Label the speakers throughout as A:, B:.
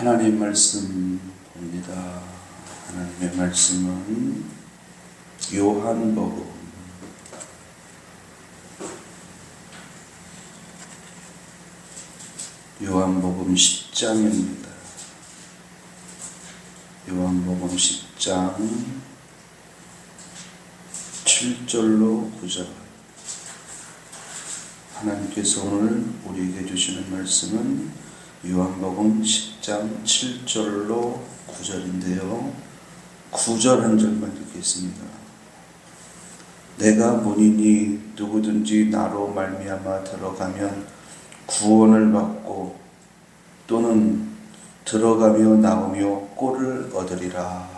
A: 하나님 말씀 봅니다. 하나님의 말씀은 요한복음 10장입니다. 요한복음 10장 7절로 9절. 하나님께서 오늘 우리에게 주시는 말씀은 요한복음 10장 7절로 9절인데요. 9절 한 절만 읽겠습니다. 내가 문이니 누구든지 나로 말미암아 들어가면 구원을 받고 또는 들어가며 나오며 꼴을 얻으리라.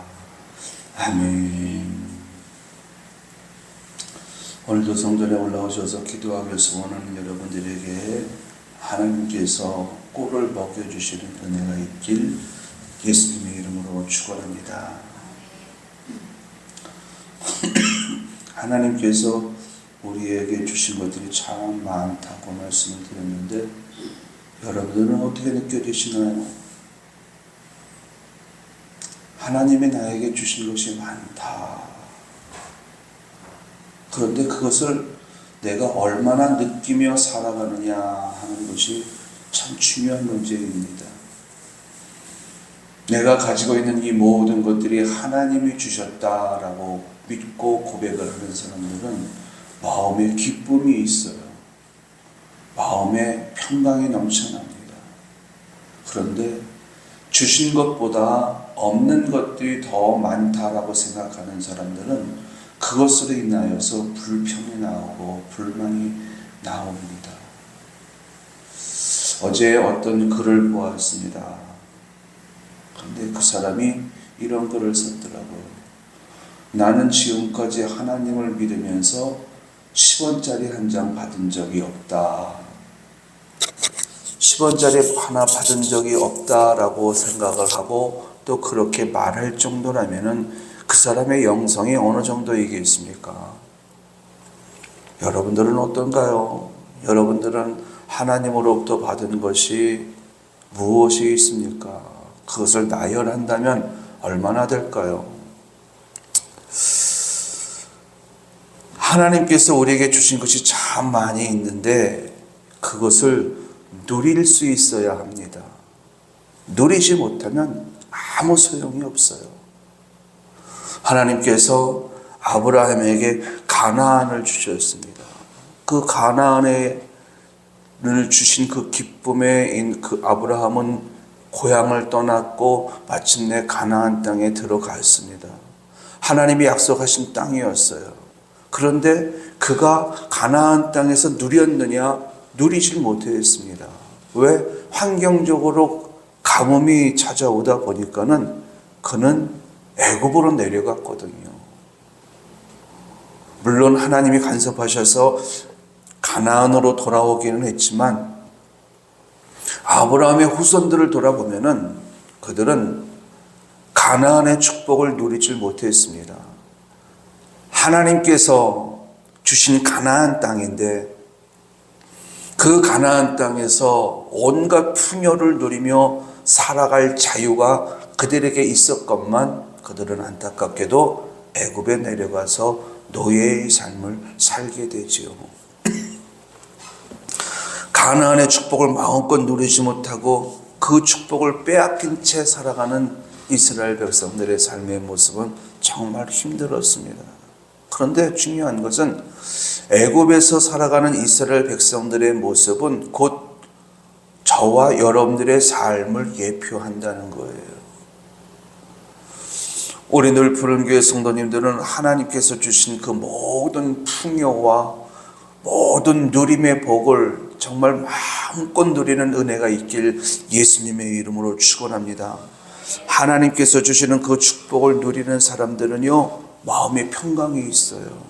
A: 아멘. 오늘도 성전에 올라오셔서 기도하며 소원하는 여러분들에게 하나님께서 꼴을 먹여주시는 은혜가 있길 예수님의 이름으로 축원합니다. 하나님께서 우리에게 주신 것들이 참 많다고 말씀을 드렸는데 여러분들은 어떻게 느껴지시나요? 하나님이 나에게 주신 것이 많다. 그런데 그것을 내가 얼마나 느끼며 살아가느냐 하는 것이 참 중요한 문제입니다. 내가 가지고 있는 이 모든 것들이 하나님이 주셨다라고 믿고 고백을 하는 사람들은 마음에 기쁨이 있어요. 마음에 평강이 넘쳐납니다. 그런데 주신 것보다 없는 것들이 더 많다라고 생각하는 사람들은 그것으로 인하여서 불평이 나오고 불만이 나옵니다. 어제 어떤 글을 보았습니다. 그런데 그 사람이 이런 글을 썼더라고요. 나는 지금까지 하나님을 믿으면서 10원짜리 한 장 받은 적이 없다. 10원짜리 하나 받은 적이 없다라고 생각을 하고 또 그렇게 말할 정도라면은 그 사람의 영성이 어느 정도이겠습니까? 여러분들은 어떤가요? 여러분들은 하나님으로부터 받은 것이 무엇이 있습니까? 그것을 나열한다면 얼마나 될까요? 하나님께서 우리에게 주신 것이 참 많이 있는데 그것을 누릴 수 있어야 합니다. 누리지 못하면 아무 소용이 없어요. 하나님께서 아브라함에게 가나안을 주셨습니다. 그 가나안을 주신 그 기쁨에 그 아브라함은 고향을 떠났고 마침내 가나안 땅에 들어갔습니다. 하나님이 약속하신 땅이었어요. 그런데 그가 가나안 땅에서 누렸느냐? 누리질 못했습니다. 왜? 환경적으로 가뭄이 찾아오다 보니까는 그는 애굽으로 내려갔거든요. 물론 하나님이 간섭하셔서 가나안으로 돌아오기는 했지만 아브라함의 후손들을 돌아보면은 그들은 가나안의 축복을 누리질 못했습니다. 하나님께서 주신 가나안 땅인데 그 가나안 땅에서 온갖 풍요를 누리며 살아갈 자유가 그들에게 있었건만 그들은 안타깝게도 애굽에 내려가서 노예의 삶을 살게 되지요. 가나안의 축복을 마음껏 누리지 못하고 그 축복을 빼앗긴 채 살아가는 이스라엘 백성들의 삶의 모습은 정말 힘들었습니다. 그런데 중요한 것은 애굽에서 살아가는 이스라엘 백성들의 모습은 곧 저와 여러분들의 삶을 예표한다는 거예요. 우리 늘 푸른교회 성도님들은 하나님께서 주신 그 모든 풍요와 모든 누림의 복을 정말 마음껏 누리는 은혜가 있길 예수님의 이름으로 축원합니다. 하나님께서 주시는 그 축복을 누리는 사람들은요, 마음에 평강이 있어요.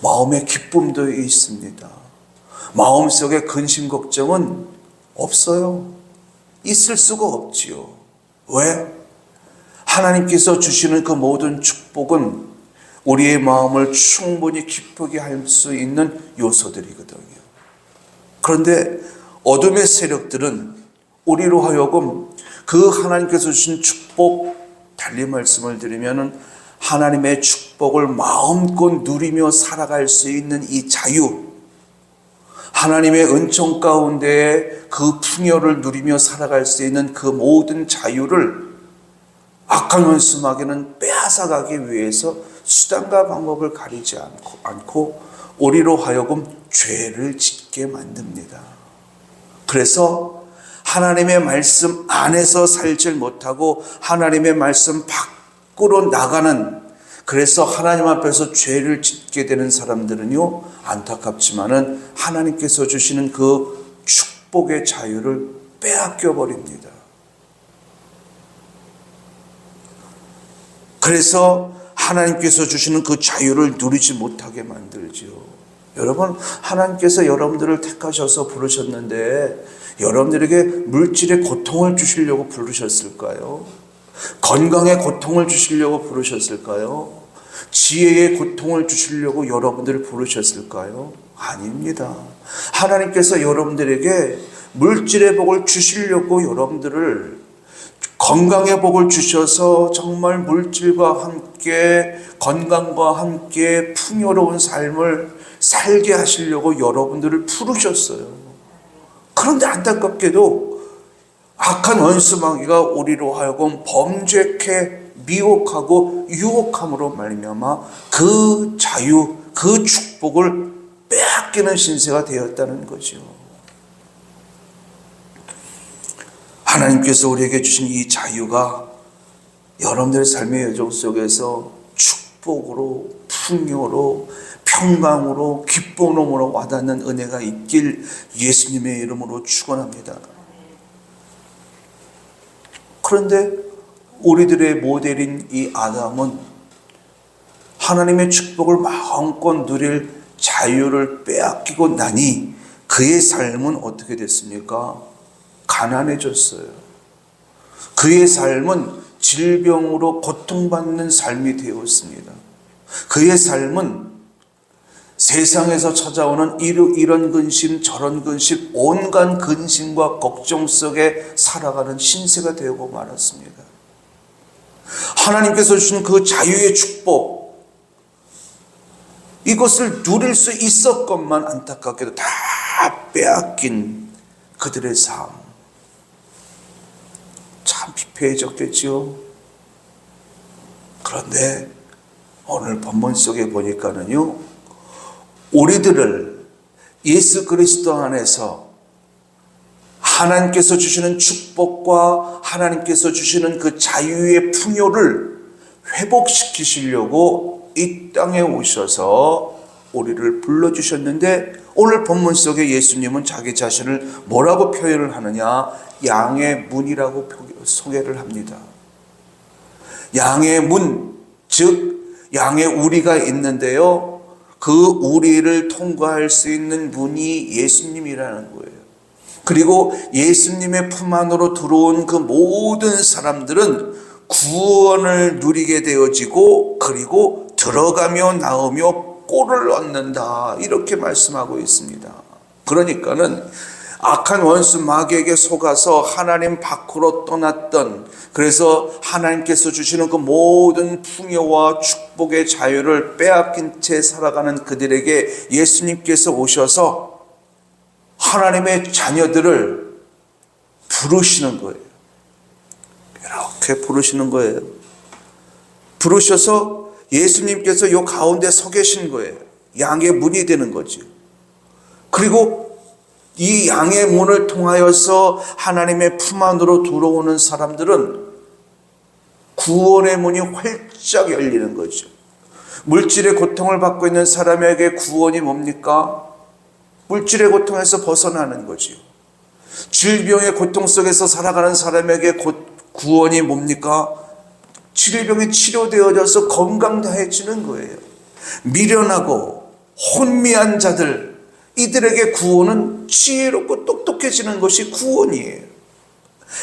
A: 마음에 기쁨도 있습니다. 마음속에 근심 걱정은 없어요. 있을 수가 없지요. 왜? 하나님께서 주시는 그 모든 축복은 우리의 마음을 충분히 기쁘게 할 수 있는 요소들이거든요. 그런데 어둠의 세력들은 우리로 하여금 그 하나님께서 주신 축복, 달리 말씀을 드리면은 하나님의 축복을 마음껏 누리며 살아갈 수 있는 이 자유, 하나님의 은총 가운데 그 풍요를 누리며 살아갈 수 있는 그 모든 자유를 악한 원수 마귀는 빼앗아가기 위해서 수단과 방법을 가리지 않고 우리로 하여금 죄를 짓게 만듭니다. 그래서 하나님의 말씀 안에서 살질 못하고 하나님의 말씀 밖으로 나가는, 그래서 하나님 앞에서 죄를 짓게 되는 사람들은요, 안타깝지만은 하나님께서 주시는 그 축복의 자유를 빼앗겨 버립니다. 그래서 하나님께서 주시는 그 자유를 누리지 못하게 만들지요. 여러분, 하나님께서 여러분들을 택하셔서 부르셨는데 여러분들에게 물질의 고통을 주시려고 부르셨을까요? 건강의 고통을 주시려고 부르셨을까요? 지혜의 고통을 주시려고 여러분들을 부르셨을까요? 아닙니다. 하나님께서 여러분들에게 물질의 복을 주시려고 여러분들을, 건강의 복을 주셔서 정말 물질과 함께 건강과 함께 풍요로운 삶을 살게 하시려고 여러분들을 부르셨어요. 그런데 안타깝게도 악한 원수 마귀가 우리로 하여금 범죄케 미혹하고 유혹함으로 말미암아 그 자유, 그 축복을 빼앗기는 신세가 되었다는 거죠. 하나님께서 우리에게 주신 이 자유가 여러분들의 삶의 여정 속에서 축복으로, 풍요로, 평강으로, 기쁨으로 와닿는 은혜가 있길 예수님의 이름으로 축원합니다. 그런데 우리들의 모델인 이 아담은 하나님의 축복을 마음껏 누릴 자유를 빼앗기고 나니 그의 삶은 어떻게 됐습니까? 가난해졌어요. 그의 삶은 질병으로 고통받는 삶이 되었습니다. 그의 삶은 세상에서 찾아오는 이런 근심 저런 근심, 온갖 근심과 걱정 속에 살아가는 신세가 되고 말았습니다. 하나님께서 주신 그 자유의 축복, 이것을 누릴 수 있었건만 안타깝게도 다 빼앗긴 그들의 삶, 참 피폐해졌겠지요. 그런데 오늘 본문 속에 보니까는요, 우리들을 예수 그리스도 안에서 하나님께서 주시는 축복과 하나님께서 주시는 그 자유의 풍요를 회복시키시려고 이 땅에 오셔서 우리를 불러주셨는데, 오늘 본문 속에 예수님은 자기 자신을 뭐라고 표현을 하느냐? 양의 문이라고 소개를 합니다. 양의 문, 즉 양의 우리가 있는데요, 그 우리를 통과할 수 있는 분이 예수님이라는 거예요. 그리고 예수님의 품 안으로 들어온 그 모든 사람들은 구원을 누리게 되어지고, 그리고 들어가며 나오며 꼴을 얻는다, 이렇게 말씀하고 있습니다. 그러니까는 악한 원수 마귀에게 속아서 하나님 밖으로 떠났던, 그래서 하나님께서 주시는 그 모든 풍요와 축복의 자유를 빼앗긴 채 살아가는 그들에게 예수님께서 오셔서 하나님의 자녀들을 부르시는 거예요. 이렇게 부르시는 거예요. 부르셔서 예수님께서 요 가운데 서 계신 거예요. 양의 문이 되는 거죠. 그리고 이 양의 문을 통하여서 하나님의 품 안으로 들어오는 사람들은 구원의 문이 활짝 열리는 거죠. 물질의 고통을 받고 있는 사람에게 구원이 뭡니까? 물질의 고통에서 벗어나는 거죠. 질병의 고통 속에서 살아가는 사람에게 구원이 뭡니까? 질병이 치료되어져서 건강해지는 거예요. 미련하고 혼미한 자들, 이들에게 구원은 지혜롭고 똑똑해지는 것이 구원이에요.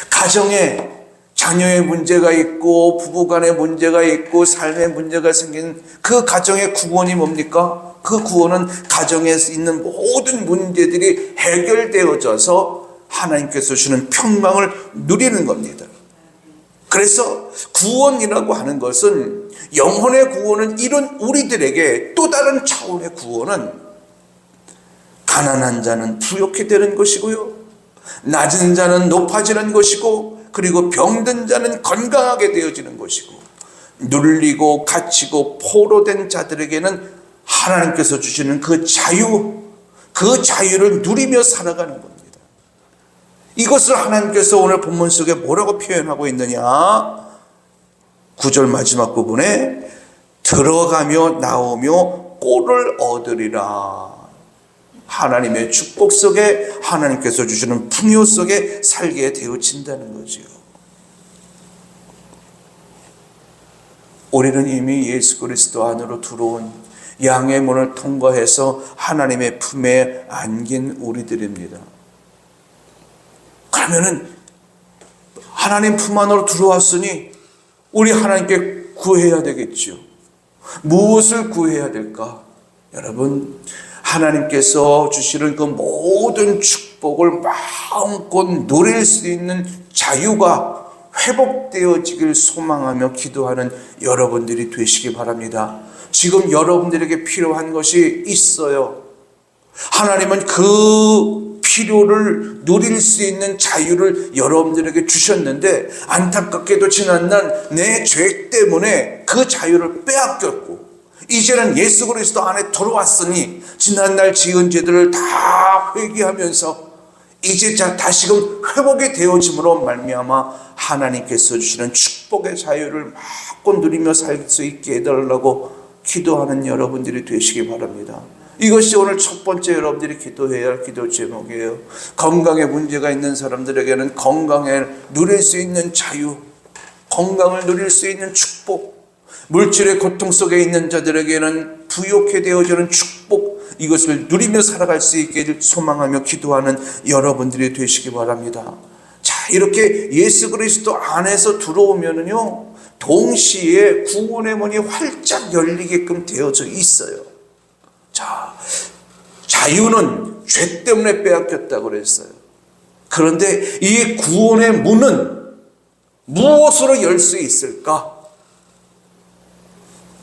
A: 가정에 자녀의 문제가 있고 부부간의 문제가 있고 삶의 문제가 생긴 그 가정의 구원이 뭡니까? 그 구원은 가정에 있는 모든 문제들이 해결되어져서 하나님께서 주시는 평강을 누리는 겁니다. 그래서 구원이라고 하는 것은, 영혼의 구원은 이런 우리들에게 또 다른 차원의 구원은, 가난한 자는 부욕해 되는 것이고요, 낮은 자는 높아지는 것이고, 그리고 병든 자는 건강하게 되어지는 것이고, 눌리고 갇히고 포로된 자들에게는 하나님께서 주시는 그 자유를 누리며 살아가는 겁니다. 이것을 하나님께서 오늘 본문 속에 뭐라고 표현하고 있느냐? 9절 마지막 부분에 들어가며 나오며 꼴을 얻으리라. 하나님의 축복 속에, 하나님께서 주시는 풍요 속에 살게 되어진다는 거지요. 우리는 이미 예수 그리스도 안으로 들어온 양의 문을 통과해서 하나님의 품에 안긴 우리들입니다. 그러면은 하나님 품 안으로 들어왔으니 우리 하나님께 구해야 되겠죠. 무엇을 구해야 될까? 여러분, 하나님께서 주시는 그 모든 축복을 마음껏 누릴 수 있는 자유가 회복되어지길 소망하며 기도하는 여러분들이 되시기 바랍니다. 지금 여러분들에게 필요한 것이 있어요. 하나님은 그 필요를 누릴 수 있는 자유를 여러분들에게 주셨는데, 안타깝게도 지난날 내 죄 때문에 그 자유를 빼앗겼고, 이제는 예수 그리스도 안에 들어왔으니 지난날 지은 죄들을 다 회개하면서 이제 다시금 회복이 되어짐으로 말미암아 하나님께서 주시는 축복의 자유를 마음껏 누리며 살 수 있게 해달라고 기도하는 여러분들이 되시기 바랍니다. 이것이 오늘 첫 번째 여러분들이 기도해야 할 기도 제목이에요. 건강에 문제가 있는 사람들에게는 건강을 누릴 수 있는 자유, 건강을 누릴 수 있는 축복, 물질의 고통 속에 있는 자들에게는 부욕해 되어지는 축복, 이것을 누리며 살아갈 수 있게 소망하며 기도하는 여러분들이 되시기 바랍니다. 자, 이렇게 예수 그리스도 안에서 들어오면은요, 동시에 구원의 문이 활짝 열리게끔 되어져 있어요. 자, 자유는 죄 때문에 빼앗겼다고 그랬어요. 그런데 이 구원의 문은 무엇으로 열 수 있을까?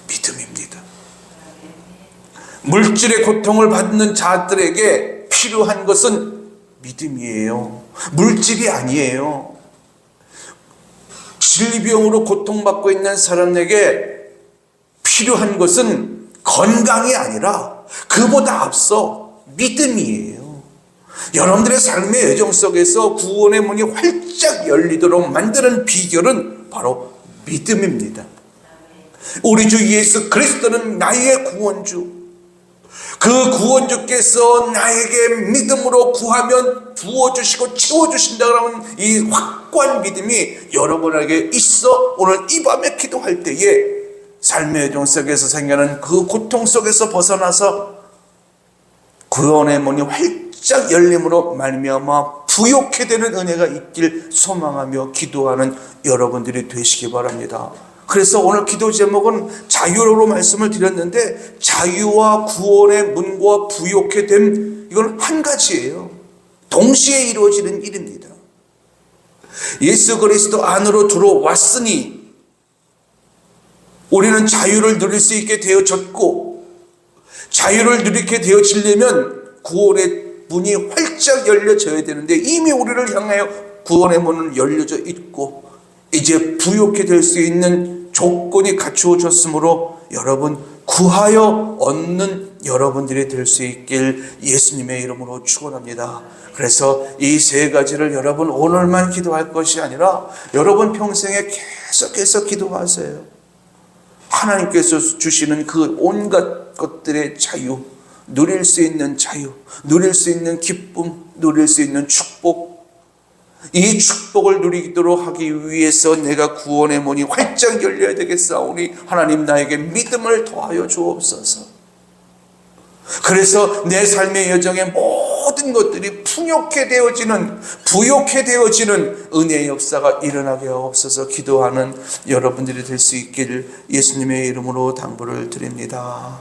A: 믿음입니다. 물질의 고통을 받는 자들에게 필요한 것은 믿음이에요. 물질이 아니에요. 질병으로 고통받고 있는 사람에게 필요한 것은 건강이 아니라 그보다 앞서 믿음이에요. 여러분들의 삶의 여정 속에서 구원의 문이 활짝 열리도록 만드는 비결은 바로 믿음입니다. 우리 주 예수 그리스도는 나의 구원주, 그 구원주께서 나에게 믿음으로 구하면 부어주시고 채워주신다 그러면 이 확고한 믿음이 여러분에게 있어 오늘 이 밤에 기도할 때에 삶의 여정 속에서 생겨난 그 고통 속에서 벗어나서 구원의 문이 활짝 열림으로 말미암아 부욕해 되는 은혜가 있길 소망하며 기도하는 여러분들이 되시기 바랍니다. 그래서 오늘 기도 제목은 자유로 말씀을 드렸는데, 자유와 구원의 문과 부욕해 됨, 이건 한 가지예요. 동시에 이루어지는 일입니다. 예수 그리스도 안으로 들어왔으니 우리는 자유를 누릴 수 있게 되어졌고, 자유를 누리게 되어지려면 구원의 문이 활짝 열려져야 되는데 이미 우리를 향하여 구원의 문은 열려져 있고 이제 부욕해 될 수 있는 조건이 갖추어졌으므로 여러분 구하여 얻는 여러분들이 될 수 있길 예수님의 이름으로 축원합니다. 그래서 이 세 가지를 여러분 오늘만 기도할 것이 아니라 여러분 평생에 계속해서 기도하세요. 하나님께서 주시는 그 온갖 것들의 자유, 누릴 수 있는 자유, 누릴 수 있는 기쁨, 누릴 수 있는 축복, 이 축복을 누리도록 하기 위해서 내가 구원의 문이 활짝 열려야 되겠사오니 하나님 나에게 믿음을 더하여 주옵소서. 그래서 내 삶의 여정에 모든 것들이 풍요케 되어지는, 부욕해 되어지는 은혜의 역사가 일어나게 하옵소서. 기도하는 여러분들이 될 수 있기를 예수님의 이름으로 당부를 드립니다.